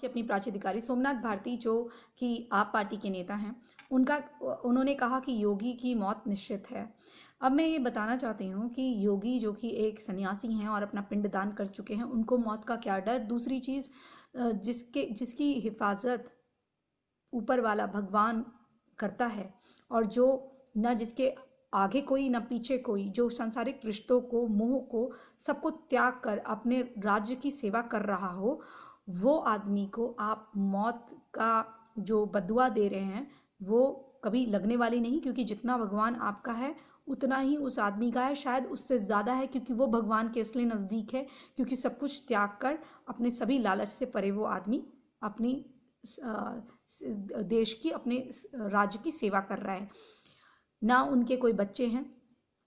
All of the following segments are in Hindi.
कि अपनी प्राचाधिकारी सोमनाथ भारती जो कि आप पार्टी के नेता हैं, उन्होंने कहा कि योगी की मौत निश्चित है। अब मैं ये बताना चाहती हूँ कि योगी जो कि एक सन्यासी हैं और अपना पिंड दान कर चुके हैं, उनको मौत का क्या डर। दूसरी चीज़, जिसकी हिफाजत ऊपर वाला भगवान करता है, और जो न जिसके आगे कोई न पीछे कोई, जो सांसारिक रिश्तों को, मोह को, सबको त्याग कर अपने राज्य की सेवा कर रहा हो, वो आदमी को आप मौत का जो बदुआ दे रहे हैं वो कभी लगने वाली नहीं, क्योंकि जितना भगवान आपका है उतना ही उस आदमी का है, शायद उससे ज़्यादा है, क्योंकि वो भगवान के इसलिए नज़दीक है क्योंकि सब कुछ त्याग कर अपने सभी लालच से परे वो आदमी अपनी देश की, अपने राज्य की सेवा कर रहा है। ना उनके कोई बच्चे हैं,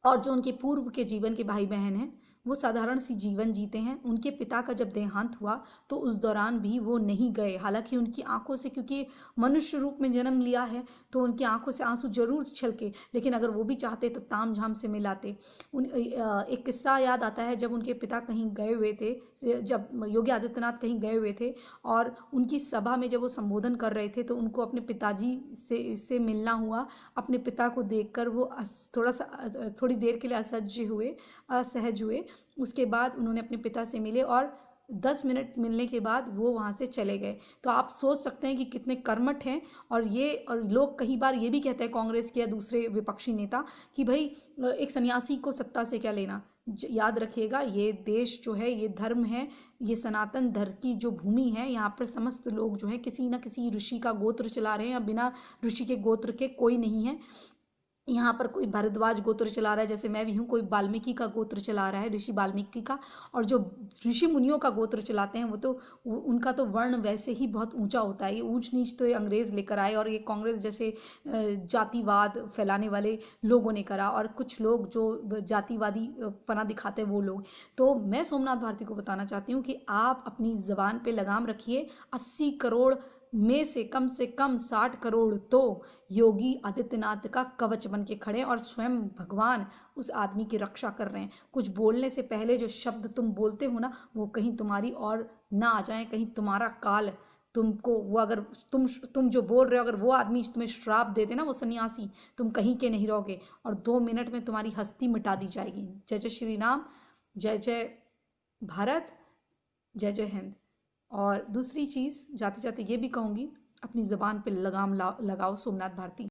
और जो उनके पूर्व के जीवन के भाई बहन हैं वो साधारण सी जीवन जीते हैं। उनके पिता का जब देहांत हुआ तो उस दौरान भी वो नहीं गए, हालांकि उनकी आंखों से, क्योंकि मनुष्य रूप में जन्म लिया है तो उनकी आंखों से आंसू जरूर छलके, लेकिन अगर वो भी चाहते तो ताम झाम से मिलाते। एक किस्सा याद आता है, जब उनके पिता कहीं गए हुए थे, जब योगी आदित्यनाथ कहीं गए हुए थे और उनकी सभा में जब वो संबोधन कर रहे थे तो उनको अपने पिताजी से मिलना हुआ। अपने पिता को देखकर वो थोड़ी देर के लिए असहज हुए। उसके बाद उन्होंने अपने पिता से मिले और 10 मिनट मिलने के बाद वो वहाँ से चले गए। तो आप सोच सकते हैं कि कितने कर्मठ हैं। और लोग कई बार ये भी कहते हैं, कांग्रेस के या दूसरे विपक्षी नेता, कि भाई एक सन्यासी को सत्ता से क्या लेना। याद रखिएगा, ये देश जो है, ये धर्म है, ये सनातन धर्म की जो भूमि है, यहाँ पर समस्त लोग जो है किसी न किसी ऋषि का गोत्र चला रहे हैं, या बिना ऋषि के गोत्र के कोई नहीं है। यहाँ पर कोई भारद्वाज गोत्र चला रहा है, जैसे मैं भी हूँ, कोई वाल्मीकि का गोत्र चला रहा है, ऋषि वाल्मीकि का। और जो ऋषि मुनियों का गोत्र चलाते हैं उनका तो वर्ण वैसे ही बहुत ऊंचा होता है। ये ऊंच नीच तो ये अंग्रेज लेकर आए, और ये कांग्रेस जैसे जातिवाद फैलाने वाले लोगों ने करा, और कुछ लोग जो जातिवादी पना दिखाते हैं वो लोग। तो मैं सोमनाथ भारती को बताना चाहती हूँ कि आप अपनी जबान पे लगाम रखिए। 80 करोड़ में से कम 60 करोड़ तो योगी आदित्यनाथ का कवच बन के खड़े, और स्वयं भगवान उस आदमी की रक्षा कर रहे हैं। कुछ बोलने से पहले जो शब्द तुम बोलते हो ना, वो कहीं तुम्हारी और ना आ जाए, कहीं तुम्हारा काल तुमको, वो अगर तुम जो बोल रहे हो, अगर वो आदमी तुम्हें श्राप दे देना, वो सन्यासी, तुम कहीं के नहीं रहोगे, और 2 मिनट में तुम्हारी हस्ती मिटा दी जाएगी। जय जय श्री राम, जय जय भारत, जय जय हिंद। और दूसरी चीज़, जाते जाते ये भी कहूँगी, अपनी ज़बान पे लगाम लगाओ सोमनाथ भारती।